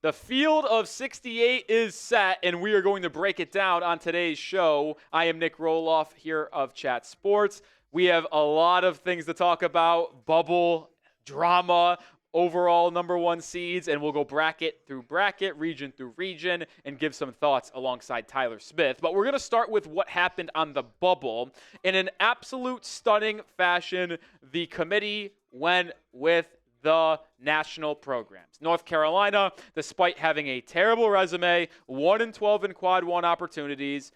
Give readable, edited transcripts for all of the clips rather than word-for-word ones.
The field of 68 is set, and we are going to break it down on today's show. I am Nick Roloff here of Chat Sports. We have a lot of things to talk about, bubble, drama, overall number one seeds, and we'll go bracket through bracket, region through region, and give some thoughts alongside Tyler Smith. But we're going to start with what happened on the bubble. In an absolute stunning fashion, the committee went with the national programs. North Carolina, despite having a terrible resume, 1-12 in quad one opportunities,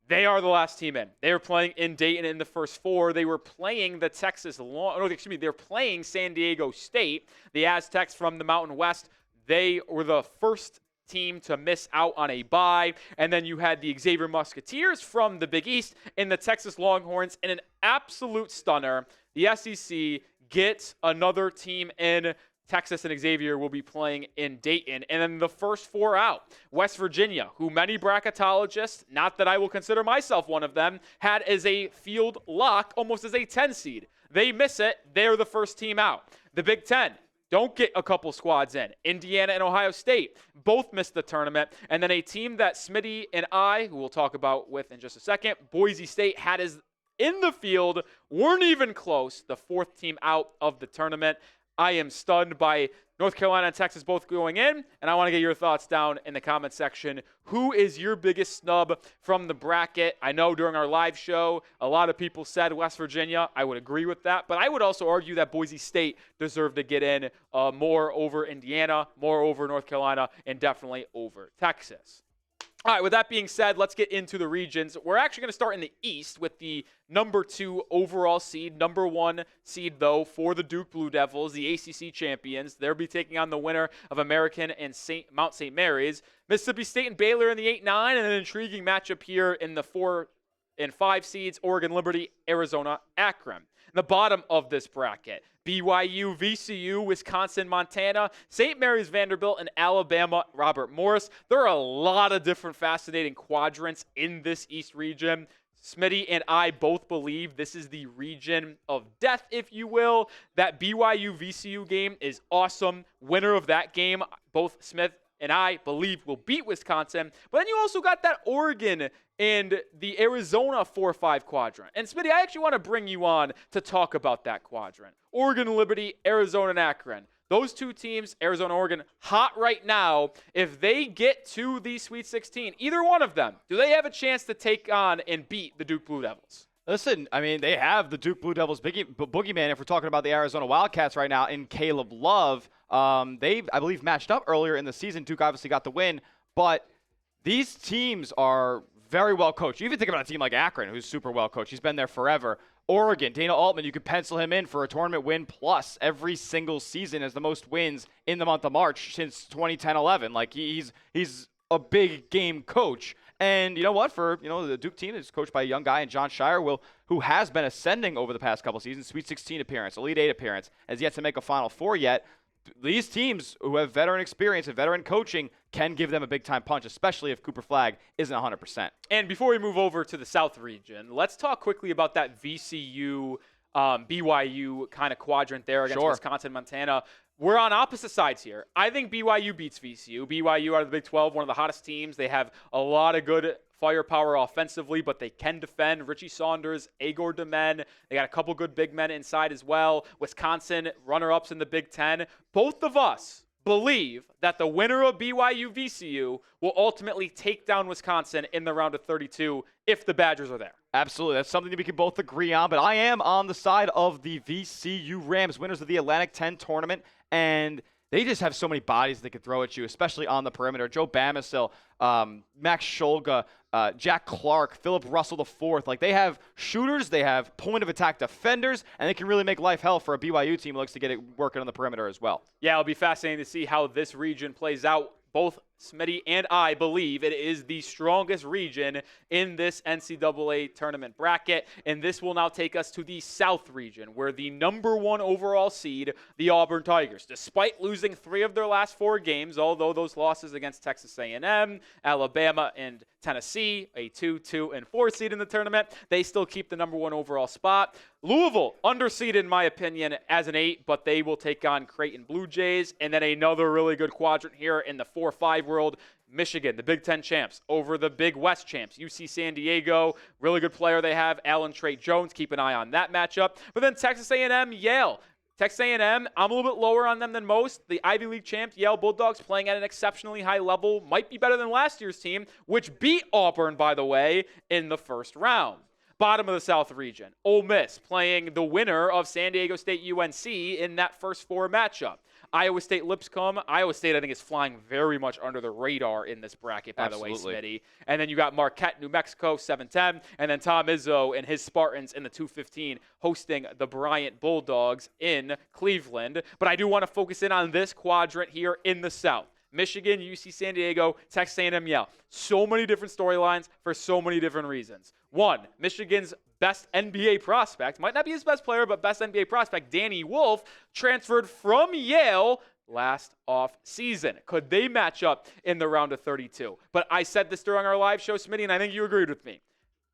they are the last team in. They were playing in Dayton in the first four. They were playing they're playing San Diego State, the Aztecs from the Mountain West. They were the first team to miss out on a bye. And then you had the Xavier Musketeers from the Big East and the Texas Longhorns in an absolute stunner. The SEC gets another team in. Texas and Xavier will be playing in Dayton. And then the first four out, West Virginia, who many bracketologists, not that I will consider myself one of them, had as a field lock, almost as a 10 seed. They miss it. They're the first team out. The Big Ten don't get a couple squads in. Indiana and Ohio State both missed the tournament. And then a team that Smitty and I, who we'll talk about with in just a second, Boise State had as in the field, weren't even close, the fourth team out of the tournament. I am stunned by North Carolina and Texas both going in, and I want to get your thoughts down in the comment section. Who is your biggest snub from the bracket? I know during our live show, a lot of people said West Virginia. I would agree with that, but I would also argue that Boise State deserved to get in more over Indiana, more over North Carolina, and definitely over Texas. All right, with that being said, let's get into the regions. We're actually going to start in the East with the number 2 overall seed, number 1 seed, though, for the Duke Blue Devils, the ACC champions. They'll be taking on the winner of American and Mount St. Mary's. Mississippi State and Baylor in the 8-9, and an intriguing matchup here in the 4 and 5 seeds, Oregon, Liberty, Arizona, Akron. The bottom of this bracket, BYU, VCU, Wisconsin, Montana, St. Mary's, Vanderbilt, and Alabama, Robert Morris. There are a lot of different fascinating quadrants in this East region. Smitty and I both believe this is the region of death, if you will. That BYU-VCU game is awesome. Winner of that game, both Smith and I believe will beat Wisconsin. But then you also got that Oregon and the Arizona 4-5 quadrant. And Smitty, I actually want to bring you on to talk about that quadrant. Oregon, Liberty, Arizona, and Akron. Those two teams, Arizona, Oregon, hot right now. If they get to the Sweet 16, either one of them, do they have a chance to take on and beat the Duke Blue Devils? Listen, I mean, they have the Duke Blue Devils boogeyman, if we're talking about the Arizona Wildcats right now, in Caleb Love. They, I believe, matched up earlier in the season. Duke obviously got the win. But these teams are very well coached. You even think about a team like Akron, who's super well coached. He's been there forever. Oregon, Dana Altman, you could pencil him in for a tournament win plus every single season as the most wins in the month of March since 2010-11. Like, he's a big game coach. And you know what? For the Duke team is coached by a young guy in John Shire, who has been ascending over the past couple seasons. Sweet 16 appearance, Elite 8 appearance, has yet to make a Final Four yet. These teams who have veteran experience and veteran coaching can give them a big-time punch, especially if Cooper Flagg isn't 100%. And before we move over to the South region, let's talk quickly about that VCU, BYU kind of quadrant there against Wisconsin, Montana. We're on opposite sides here. I think BYU beats VCU. BYU out of the Big 12, one of the hottest teams. They have a lot of good firepower offensively, but they can defend. Richie Saunders, Agor Demen. They got a couple good big men inside as well. Wisconsin, runner-ups in the Big 10. Both of us believe that the winner of BYU-VCU will ultimately take down Wisconsin in the round of 32 if the Badgers are there. Absolutely. That's something that we can both agree on, but I am on the side of the VCU Rams, winners of the Atlantic 10 tournament, and they just have so many bodies they could throw at you, especially on the perimeter. Joe Bamisil, Max Scholga, Jack Clark, Philip Russell IV. Like, they have shooters, they have point-of-attack defenders, and they can really make life hell for a BYU team who looks to get it working on the perimeter as well. Yeah, it'll be fascinating to see how this region plays out. Both Smitty and I believe it is the strongest region in this NCAA tournament bracket, and this will now take us to the South region, where the number 1 overall seed, the Auburn Tigers, despite losing 3 of their last 4 games, although those losses against Texas A&M, Alabama, and Tennessee, a 2, 2, and 4 seed in the tournament, they still keep the number 1 overall spot. Louisville, underseeded in my opinion as an 8, but they will take on Creighton Blue Jays, and then another really good quadrant here in the 4-5 world. Michigan, the Big Ten champs, over the Big West champs. UC San Diego, really good player they have. Allen Trey Jones, keep an eye on that matchup. But then Texas A&M, Yale. Texas A&M, I'm a little bit lower on them than most. The Ivy League champs, Yale Bulldogs, playing at an exceptionally high level, might be better than last year's team, which beat Auburn, by the way, in the first round. Bottom of the South region, Ole Miss playing the winner of San Diego State UNC in that first 4 matchup. Iowa State Lipscomb. Iowa State, I think, is flying very much under the radar in this bracket, by the way, Smitty. And then you got Marquette, New Mexico, 7-10. And then Tom Izzo and his Spartans in the 2-15 hosting the Bryant Bulldogs in Cleveland. But I do want to focus in on this quadrant here in the South. Michigan, UC San Diego, Texas A&M, Yale. So many different storylines for so many different reasons. 1, Michigan's best NBA prospect, might not be his best player, but best NBA prospect, Danny Wolf, transferred from Yale last off season. Could they match up in the round of 32? But I said this during our live show, Smitty, and I think you agreed with me.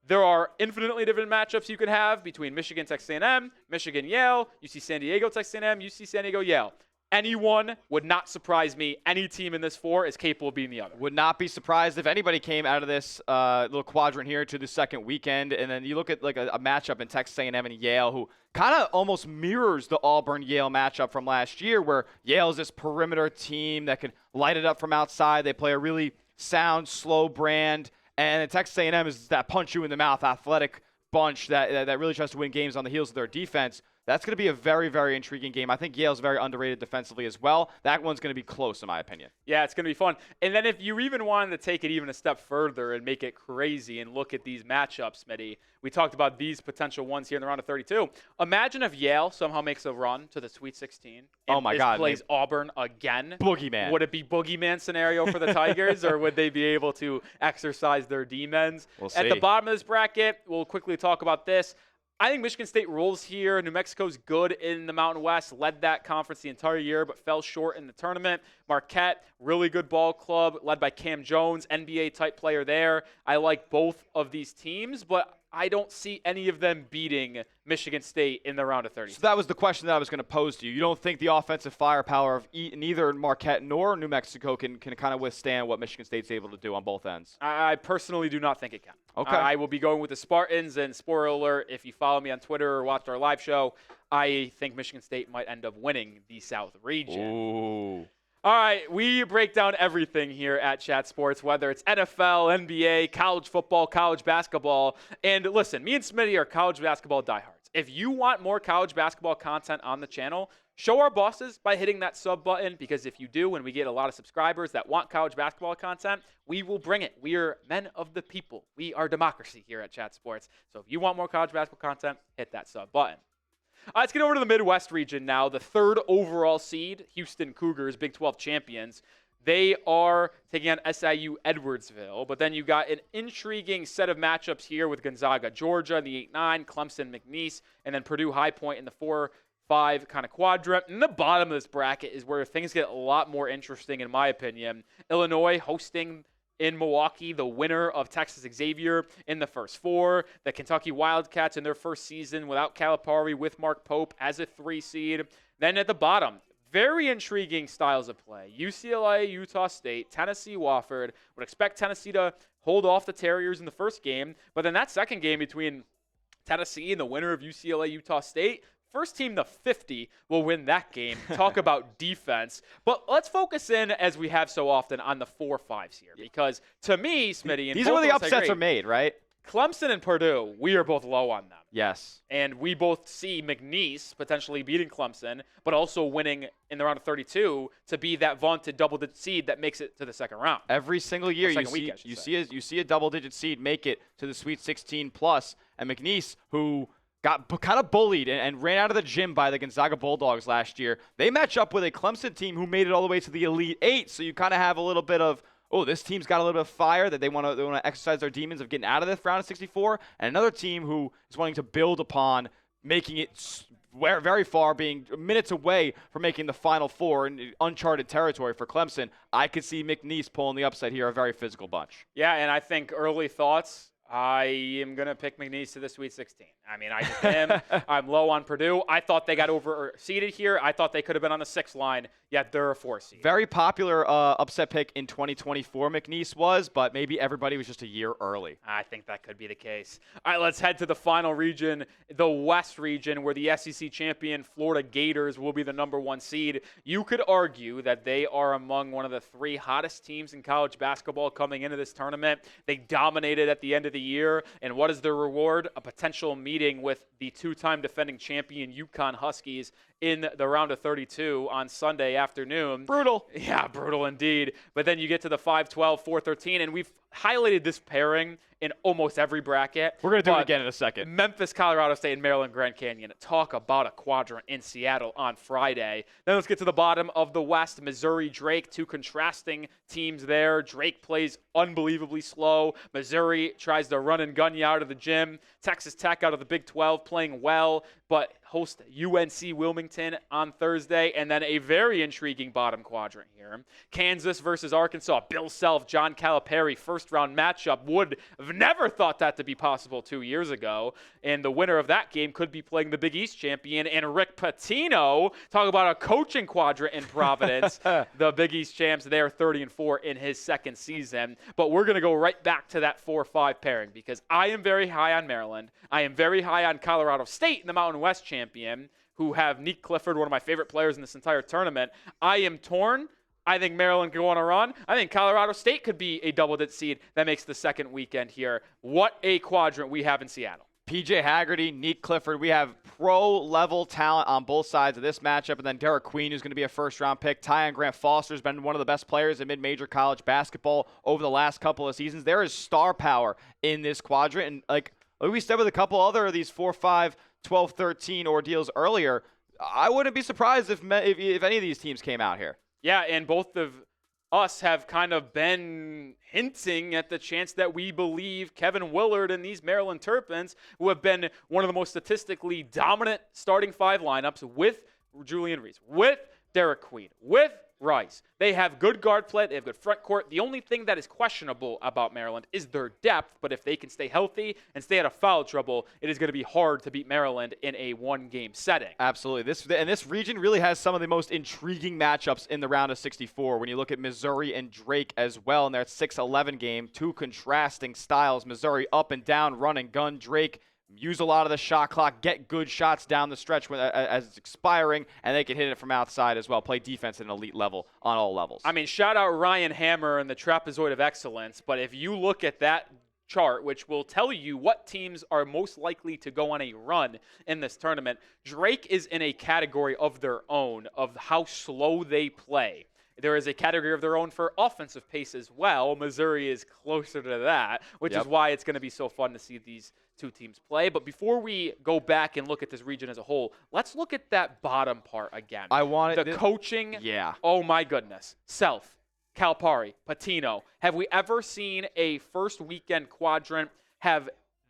There are infinitely different matchups you could have between Michigan, Texas A&M, Michigan, Yale, UC San Diego, Texas A&M, UC San Diego, Yale. Anyone would not surprise me. Any team in this 4 is capable of beating the other. Would not be surprised if anybody came out of this little quadrant here to the second weekend. And then you look at like a matchup in Texas A&M and Yale, who kind of almost mirrors the Auburn-Yale matchup from last year, where Yale is this perimeter team that can light it up from outside. They play a really sound, slow brand. And Texas A&M is that punch-you-in-the-mouth athletic bunch that really tries to win games on the heels of their defense. That's going to be a very, very intriguing game. I think Yale's very underrated defensively as well. That one's going to be close, in my opinion. Yeah, it's going to be fun. And then if you even wanted to take it even a step further and make it crazy and look at these matchups, Smitty, we talked about these potential ones here in the round of 32. Imagine if Yale somehow makes a run to the Sweet 16 and plays Auburn again. Boogeyman. Would it be boogeyman scenario for the Tigers, or would they be able to exercise their demons? We'll see. At the bottom of this bracket, we'll quickly talk about this. I think Michigan State rolls here. New Mexico's good in the Mountain West, led that conference the entire year, but fell short in the tournament. Marquette, really good ball club, led by Cam Jones, NBA-type player there. I like both of these teams, but I don't see any of them beating Michigan State in the round of 30. So that was the question that I was going to pose to you. You don't think the offensive firepower of neither Marquette nor New Mexico can kind of withstand what Michigan State's able to do on both ends? I personally do not think it can. Okay. I will be going with the Spartans, and spoiler alert, if you follow me on Twitter or watched our live show, I think Michigan State might end up winning the South region. Ooh. All right, we break down everything here at Chat Sports, whether it's NFL, NBA, college football, college basketball. And listen, me and Smitty are college basketball diehards. If you want more college basketball content on the channel, show our bosses by hitting that sub button, because if you do, when we get a lot of subscribers that want college basketball content, we will bring it. We are men of the people. We are democracy here at Chat Sports. So if you want more college basketball content, hit that sub button. Let's get over to the Midwest region now. The 3rd overall seed, Houston Cougars, Big 12 champions. They are taking on SIU Edwardsville. But then you got an intriguing set of matchups here with Gonzaga, Georgia in the 8-9, Clemson, McNeese, and then Purdue High Point in the 4-5 kind of quadrant. And the bottom of this bracket is where things get a lot more interesting, in my opinion. Illinois hosting in Milwaukee, the winner of Texas Xavier in the first 4. The Kentucky Wildcats in their first season without Calipari, with Mark Pope as a 3 seed. Then at the bottom, very intriguing styles of play. UCLA, Utah State, Tennessee, Wofford. Would expect Tennessee to hold off the Terriers in the first game. But then that second game between Tennessee and the winner of UCLA, Utah State, first team to 50 will win that game. Talk about defense. But let's focus in, as we have so often, on the 4-5s here. Because to me, Smitty, and these are where the upsets are made, right? Clemson and Purdue, we are both low on them. Yes. And we both see McNeese potentially beating Clemson, but also winning in the round of 32 to be that vaunted double-digit seed that makes it to the second round. Every single year you see a double-digit seed make it to the Sweet 16 plus, and McNeese, who got kind of bullied and ran out of the gym by the Gonzaga Bulldogs last year. They match up with a Clemson team who made it all the way to the Elite 8, so you kind of have a little bit of oh, this team's got a little bit of fire that they want to exercise their demons of getting out of this round of 64, and another team who is wanting to build upon making it very far, being minutes away from making the Final Four in uncharted territory for Clemson. I could see McNeese pulling the upset here, a very physical bunch. Yeah, and I think early thoughts, I am going to pick McNeese to the Sweet 16. I mean, I just am. I'm low on Purdue. I thought they got overseeded here. I thought they could have been on the 6th line, yet they're a 4 seed. Very popular upset pick in 2024, McNeese was, but maybe everybody was just a year early. I think that could be the case. All right, let's head to the final region, the West region, where the SEC champion Florida Gators will be the number 1 seed. You could argue that they are among one of the 3 hottest teams in college basketball coming into this tournament. They dominated at the end of the year, and what is their reward? A potential meeting with the 2-time defending champion UConn Huskies in the round of 32 on Sunday afternoon. Brutal. Yeah, brutal indeed. But then you get to the 5-12, 4-13, and we've highlighted this pairing in almost every bracket. We're going to do it again in a second. Memphis, Colorado State, and Maryland, Grand Canyon. Talk about a quadrant in Seattle on Friday. Then let's get to the bottom of the West. Missouri, Drake, 2 contrasting teams there. Drake plays unbelievably slow. Missouri tries to run and gun you out of the gym. Texas Tech out of the Big 12 playing well, but host UNC Wilmington on Thursday. And then a very intriguing bottom quadrant here. Kansas versus Arkansas. Bill Self, John Calipari, first-round matchup. Would have never thought that to be possible 2 years ago. And the winner of that game could be playing the Big East champion and Rick Pitino. Talk about a coaching quadrant in Providence. The Big East champs, they are 30-4 in his 2nd season. But we're going to go right back to that 4-5 pairing because I am very high on Maryland. I am very high on Colorado State, the Mountain West champion, who have Nick Clifford, one of my favorite players in this entire tournament. I am torn. I think Maryland could go on a run. I think Colorado State could be a double-digit seed that makes the 2nd weekend here. What a quadrant we have in Seattle. PJ Haggerty, Nick Clifford. We have pro-level talent on both sides of this matchup. And then Derek Queen, who's going to be a first-round pick. Tyon Grant Foster has been one of the best players in mid-major college basketball over the last couple of seasons. There is star power in this quadrant. And like we said with a couple other of these 4, 5, 12, 13 ordeals earlier, I wouldn't be surprised if any of these teams came out here. Yeah, and both of us have kind of been hinting at the chance that we believe Kevin Willard and these Maryland Terrapins, who have been one of the most statistically dominant starting 5 lineups with Julian Reese, with Derek Queen, with Rice. They have good guard play. They have good front court. The only thing that is questionable about Maryland is their depth, but if they can stay healthy and stay out of foul trouble, it is going to be hard to beat Maryland in a 1-game setting. Absolutely. This region really has some of the most intriguing matchups in the round of 64 when you look at Missouri and Drake as well in their 6-11 game. 2 contrasting styles. Missouri up and down, run and gun. Drake use a lot of the shot clock, get good shots down the stretch as it's expiring, and they can hit it from outside as well, play defense at an elite level on all levels. I mean, shout out Ryan Hammer and the trapezoid of excellence, but if you look at that chart, which will tell you what teams are most likely to go on a run in this tournament, Drake is in a category of their own of how slow they play. There is a category of their own for offensive pace as well. Missouri is closer to that, which is why it's going to be so fun to see these 2 teams play. But before we go back and look at this region as a whole, let's look at that bottom part again. The coaching. Yeah. Oh, my goodness. Self, Calipari, Pitino. Have we ever seen a first weekend quadrant have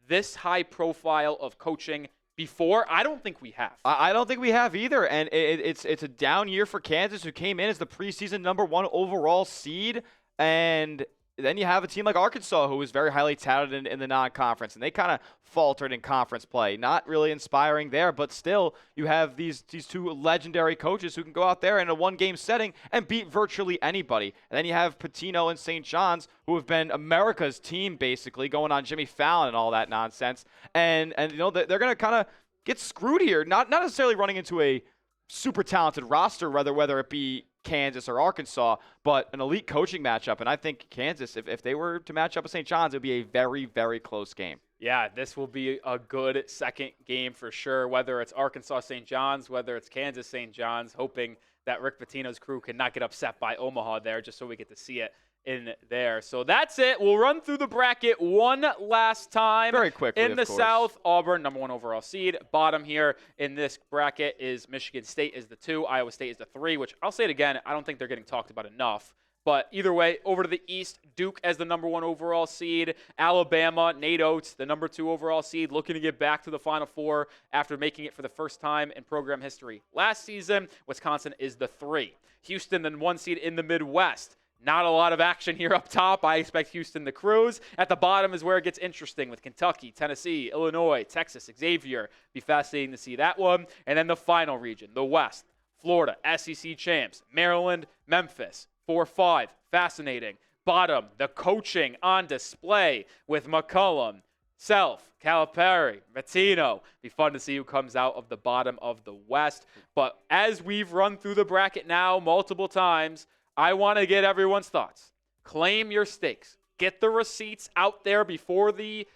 this high profile of coaching before? I don't think we have. I don't think we have either, and it's a down year for Kansas, who came in as the preseason number 1 overall seed, and then you have a team like Arkansas, who was very highly touted in the non-conference, and they kind of faltered in conference play. Not really inspiring there, but still, you have these 2 legendary coaches who can go out there in a 1-game setting and beat virtually anybody. And then you have Pitino and St. John's, who have been America's team, basically, going on Jimmy Fallon and all that nonsense. And you know, they're going to kind of get screwed here, not necessarily running into a super talented roster, whether it be Kansas or Arkansas, but an elite coaching matchup. And I think Kansas, if they were to match up with St. John's, it would be a very, very close game. Yeah, this will be a good second game for sure, whether it's Arkansas St. John's, whether it's Kansas St. John's, hoping that Rick Pitino's crew can not get upset by Omaha there just so we get to see it in there. So that's it. We'll run through the bracket one last time. Very quickly, in the South, Auburn, number 1 overall seed. Bottom here in this bracket is Michigan State is the 2, Iowa State is the 3, which I'll say it again, I don't think they're getting talked about enough. But either way, over to the East, Duke as the number 1 overall seed. Alabama, Nate Oates, the number 2 overall seed, looking to get back to the Final Four after making it for the first time in program history last season. Wisconsin is the 3. Houston, the 1 seed in the Midwest. Not a lot of action here up top. I expect Houston to cruise. At the bottom is where it gets interesting with Kentucky, Tennessee, Illinois, Texas, Xavier. Be fascinating to see that one. And then the final region, the West. Florida, SEC champs. Maryland, Memphis. 4-5. Fascinating. Bottom, the coaching on display with McCollum, Self, Calipari, Mattino. Be fun to see who comes out of the bottom of the West. But as we've run through the bracket now multiple times, I want to get everyone's thoughts. Claim your stakes. Get the receipts out there before the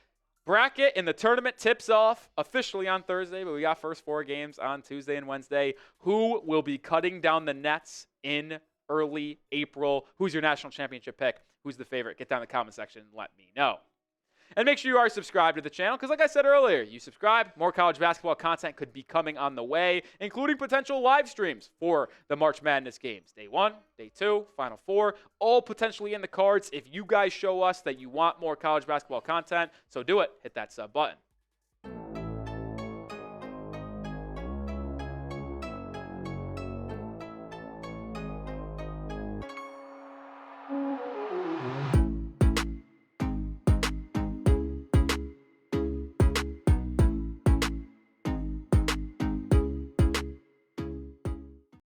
bracket and the tournament tips off officially on Thursday, but we got first 4 games on Tuesday and Wednesday. Who will be cutting down the nets in early April? Who's your national championship pick? Who's the favorite? Get down in the comment section and let me know. And make sure you are subscribed to the channel because like I said earlier, you subscribe, more college basketball content could be coming on the way, including potential live streams for the March Madness games. Day 1, Day 2, Final 4, all potentially in the cards if you guys show us that you want more college basketball content. So do it. Hit that sub button.